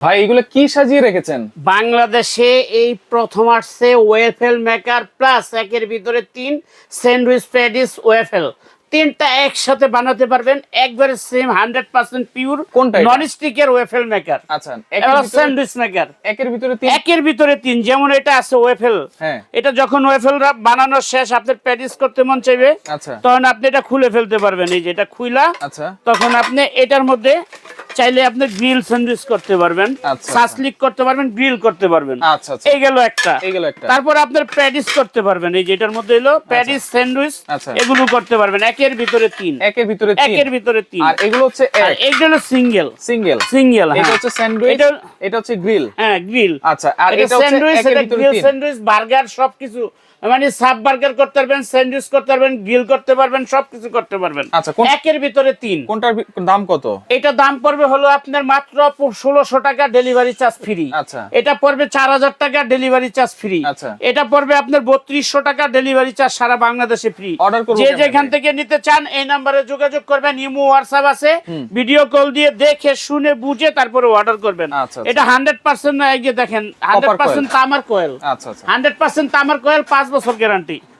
ভাই এগুলো কি সাজিয়ে রেখেছেন? বাংলাদেশে এই প্রথম আসছে ওয়েফেল মেকার প্লাস একের ভিতরে 3 স্যান্ডউইচ প্যাডিস ওয়েফেল, তিনটা একসাথে বানাতে পারবেন, একবারে সেম 100% পিওর কোনটা এটা? নন স্টিকের ওয়েফেল মেকার। আচ্ছা, স্যান্ডউইচ মেকার একের ভিতরে তিন। একের ভিতরে 3, যেমন এটা আছে ওয়েফেল। হ্যাঁ। এটা যখন ওয়েফেল বানানো শেষ, আপনার প্যাডিস করতে মন চাইবে, আচ্ছা। তখন আপনি এটা খুলে ফেলতে পারবেন। এই যে এটা খুইলা, আচ্ছা। তখন আপনি এটার মধ্যে চাইলে আপনি গ্রিল স্যান্ডউইচ করতে পারবেন, আচ্ছা, সাসলিক করতে পারবেন, গ্রিল করতে পারবেন। আচ্ছা আচ্ছা। এই গেল একটা। এই গেল একটা। তারপর আপনার প্যাডিস করতে পারবেন, এই যে এটার মধ্যে হলো প্যাডিস স্যান্ডউইচ, আচ্ছা। এগুলো করতে পারবেন একের ভিতরে 3। একের ভিতরে তিন। একের ভিতরে 3। আর এগুলো হচ্ছে আর এইটা হলো সিঙ্গেল। সিঙ্গেল। সিঙ্গেল, এটা হচ্ছে স্যান্ডউইচ, এটা হচ্ছে গ্রিল। হ্যাঁ গ্রিল। আচ্ছা, আর এটা এটা হচ্ছে স্যান্ডউইচ, একের এটা ভিতরে গ্রিল তিন। স্যান্ডউইচ, বার্গার সবকিছু, মানে সাব বার্গার করতে পারবেন, স্যান্ডউইচ করতে পারবেন, গ্রিল করতে পারবেন, সবকিছু করতে পারবেন। আচ্ছা, একের ভিতরে 3। কোনটার দাম কত? এটা দাম পড়বে হলো আপনার মাত্র 1600 টাকা, ডেলিভারি চার্জ ফ্রি। আচ্ছা। এটা পড়বে 4000 টাকা, ডেলিভারি চার্জ ফ্রি। আচ্ছা। এটা পড়বে আপনার 3200 টাকা, ডেলিভারি চার্জ সারা বাংলাদেশে ফ্রি। অর্ডার করব যে কেমনে? যেখান থেকে নিতে চান এই নম্বরে যোগাযোগ করবেন, ইমো হোয়াটসঅ্যাপ আছে, ভিডিও কল দিয়ে দেখে শুনে বুঝে তারপরে অর্ডার করবেন। আচ্ছা, আচ্ছা। এটা 100% না, এই যে দেখেন 100% তামার কয়েল। আচ্ছা আচ্ছা। 100% তামার কয়েল, 5 বছর গ্যারান্টি।